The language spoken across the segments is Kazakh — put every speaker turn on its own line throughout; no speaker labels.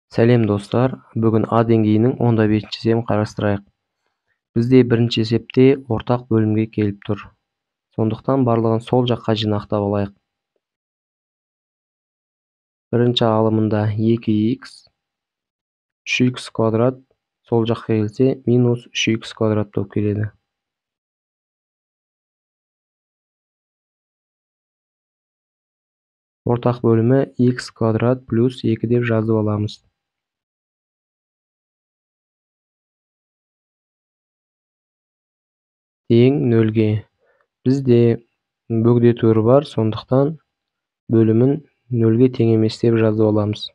Сәлем достар, бүгін А деңгейінің 15-ші есебін қарастырайық. Бізде бірінші есепте ортақ бөлімге келіп тұр. Сондықтан барлығын сол жаққа жинақтап алайық. Бірінші алымында 2х, 3х квадрат, сол жаққа келсе минус 3х квадрат болып келеді. Ортақ бөлімі х квадрат плюс 2 деп жазып аламыз. Тең 0-ге. Бізде бөгде төрі бар, сондықтан бөлімін 0-ге тең емес деп жазып аламыз.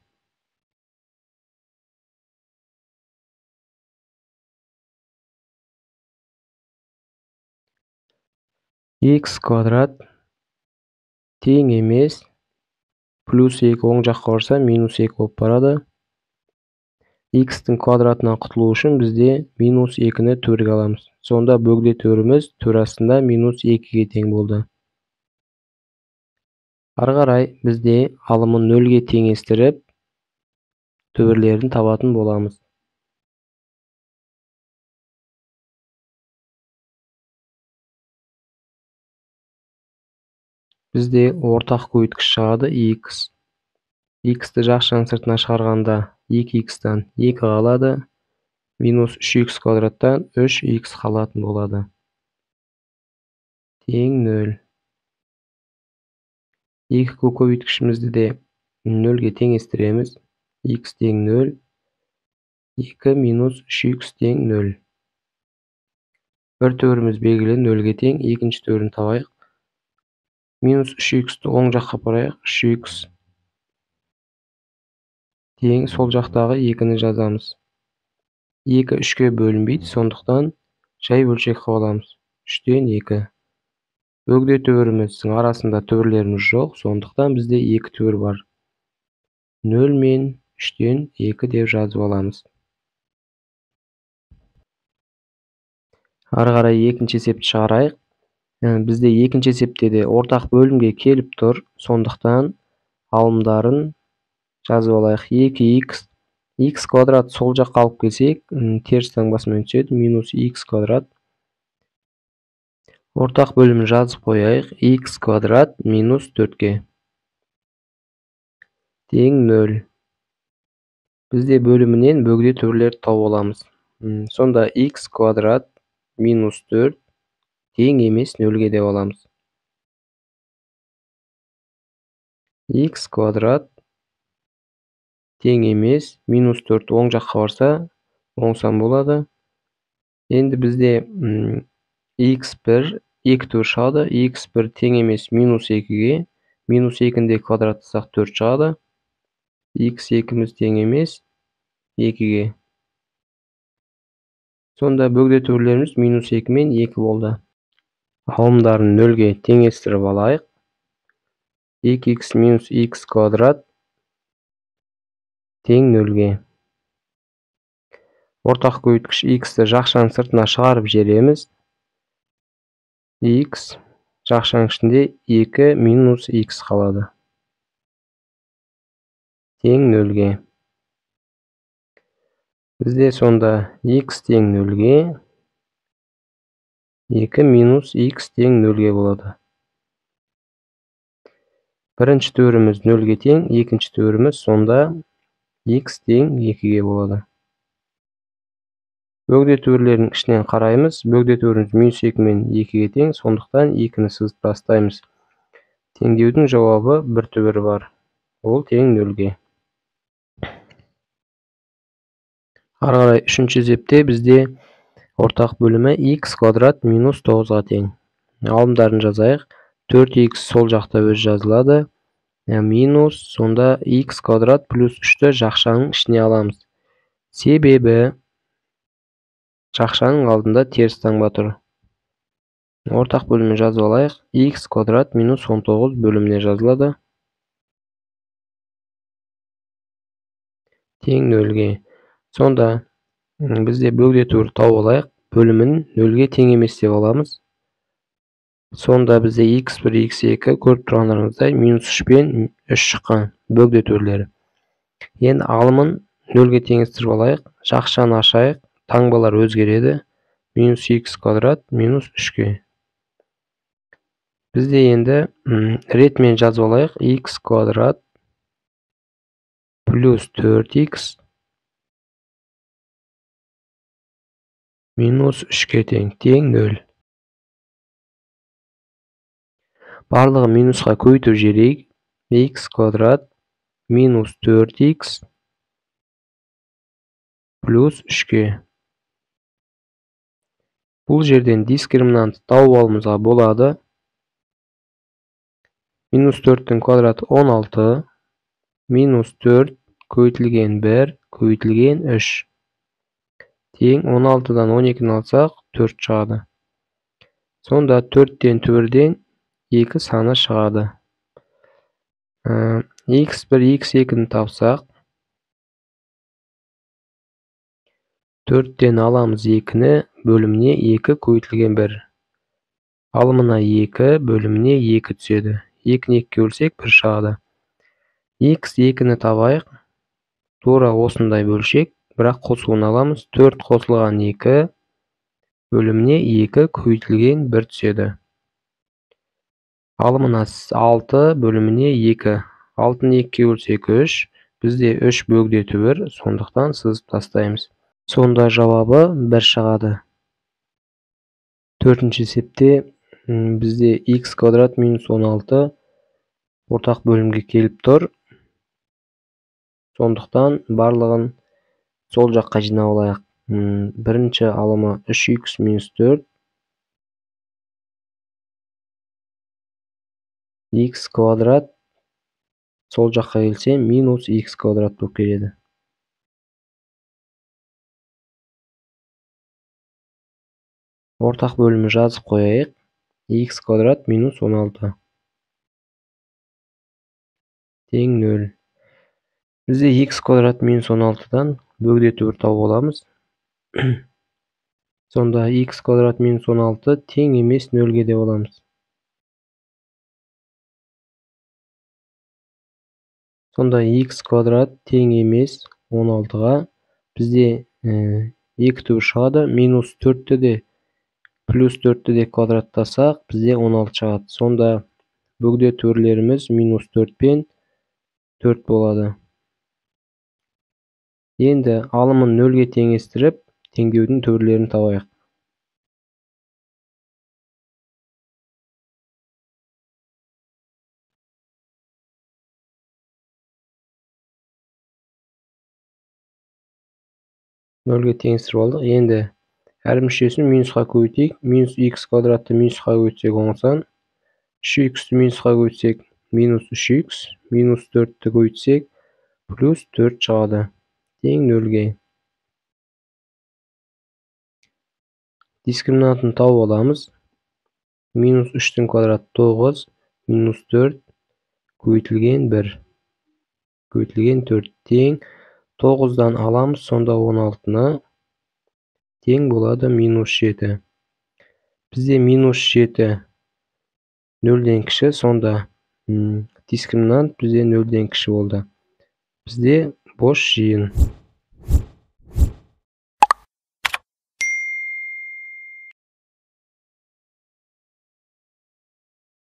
Х квадрат тең емес, плюс 2 оң жаққа барса минус 2 болып барады. Х-тің квадратынан құтылу үшін бізде минус 2-ні төрге аламыз. Сонда бөгде төріміз төр астында минус 2-ге тең болды. Ары қарай бізде алымын 0-ге теңестіріп, төбірлерін табатын боламыз. Бізде ортақ көйткіш шығады х. Х-ті жақшаның сыртына шығарғанда 2х-тан 2 қалады, минус 3х квадраттан 3х қалатын болады. Тең 0. Екі көйткішімізді де 0-ге теңестіреміз. Х тең 0, 2 минус 3х тең 0. Бір төріміз белгілі 0-ге тең, екінші төрін табайық. Минус 3х-ті оң жаққа апарайық, 3х тең сол жақтағы 2-ні жазамыз. 2 3-ке бөлінбейді, сондықтан жай бөлшек қылып аламыз. 3-тен 2. Бөгде төбіріміздің арасында төбірлеріміз жоқ, сондықтан бізде 2 төбір бар. 0 мен 3-тен 2 деп жазып аламыз. Ары қарай екінші есепті шығарайық. Бізде екінші есепте де ортақ бөлімге келіп тұр, сондықтан алымдарын жазып алайық. 2х, х квадрат сол жаққа алып келсек, теріс таңбасымен түседі, минус х квадрат. Ортақ бөлімін жазып қояйық. Х квадрат минус 4-ге тең 0. Бізде бөлімінен бөгде төбірлерді тауып аламыз. Сонда х квадрат минус 4 тең емес 0-ге деп аламыз. Х квадрат тең емес, минус 4 оң жаққа барса, оң сан болады. Енді бізде х1 2 төр шығады. х1 тең емес минус 2-ге, минус 2-ді квадраттасақ 4 шығады. х2-міз тең емес 2-ге. Сонда бөгде төрлеріміз минус 2 мен 2 болды. Алымдарын 0-ге теңестіріп алайық. 2х минус х квадрат тең 0-ге. Ортақ көйткіш х-ті жақшаның сыртына шығарып жібереміз. Х жақшаның ішінде 2 минус х қалады. Тең 0-ге. Бізде сонда х тең 0-ге, 2 минус х тең 0-ге болады. Бірінші төріміз 0-ге тең, екінші төріміз сонда х тең 2-ге болады. Бөгде төрлердің ішінен қараймыз. Бөгде төріміз минус 2 мен 2-ге тең, сондықтан 2-ні сызып тастаймыз. Теңдеудің жауабы бір төбірі бар. Ол тең 0-ге. Ары қарай үшінші есепте бізде ортақ бөлімі х квадрат минус 9-ға тең. Алымдарын жазайық. 4х сол жақта өз жазылады. Минус, сонда х квадрат плюс 3-ті жақшаның ішіне аламыз. Себебі жақшаның алдында теріс таңба тұр. Ортақ бөлімін жазып алайық. Х квадрат минус 19 бөліміне жазылады. Тең 0-ге. Сонда бізде бөгде төр тауып алайық. Бөлімін 0-ге тең емес деп аламыз. Сонда бізде х1, х2 көріп тұрғандарыңыздай минус 3 пен 3 шыққан бөгде төрлері. Енді алымын nölge tеңестiriп алайык. Жакшаны ашайык. Таңбалар өзгереді. Минус x квадрат минус 3ке. Бізде енді ретмен жазып алайык. X квадрат плюс 4x минус 3ке тең 0. Барлығы минусқа көйтіп жіберейік. X квадрат минус 4x плюс 3ке. Бұл жерден дискриминант тауып алуымызға болады. Минус 4-тің квадраты 16, минус 4 көйтілген 1 көйтілген 3. Тең 16-дан 12-ні алсақ 4 шығады. Сонда 4-тен түбірден 2 саны шығады. x1, x2-ні тапсақ, 4-тен аламыз 2-ні, бөліміне 2 көйтілген 1. Алымына 2, бөліміне 2 түседі. 2-ні 2-ге бөлсек 1 шығады. x2-ні табайық. Тура осындай бөлшек, бірақ қосуын аламыз. 4 қосылған 2, бөліміне 2 көйтілген 1 түседі. Алымына 6, бөліміне 2. 6-ны 2-ге бөлсек 3. Бізде 3 бөгдеті 1, сондықтан сызып тастаймыз. Сонда жауабы 1 шығады. 4-ші есепте бізде x квадрат минус 16 ортақ бөлімге келіп тұр. Сондықтан барлығын сол жаққа жинап алайық. Бірінші алымы 3x минус 4 x квадрат, сол жаққа келсе минус x квадрат болып келеді. Ортақ бөлімі жазып қояйық. X квадрат минус 16 тең 0. Бізде x квадрат минус 16-дан бөгдеті 1 тауып аламыз. Сонда x квадрат минус 16 тең емес 0-ге деп аламыз. Сонда x квадрат тең емес 16-ға бізде 2 түбір шығады. Минус 4-ті де плюс 4-ті де квадраттасақ, бізде 16 шығады. Сонда бөгде түбірлеріміз минус 4 пен 4 болады. Енді алымын 0-ге теңестіріп, теңдеудің түбірлерін табайық. Нөлге теңестіріп алдық. Енді әр мүшесін минусқа көйтейік. Минус x квадратты минусқа көйтсек 10, 3x-ті минусқа көйтсек минус 3x, минус 4-ті көйтсек плюс 4 шығады. Тең 0-ге. Дискриминантын тауып аламыз. Минус 3-тің квадраты 9, минус 4 көйтілген 1. Көйтілген 4 тең 9-дан аламыз, сонда 16-ны тең болады минус 7. Бізде минус 7 0-ден кіші, сонда дискриминант бізде 0-ден кіші болды. Бізде boş жиын.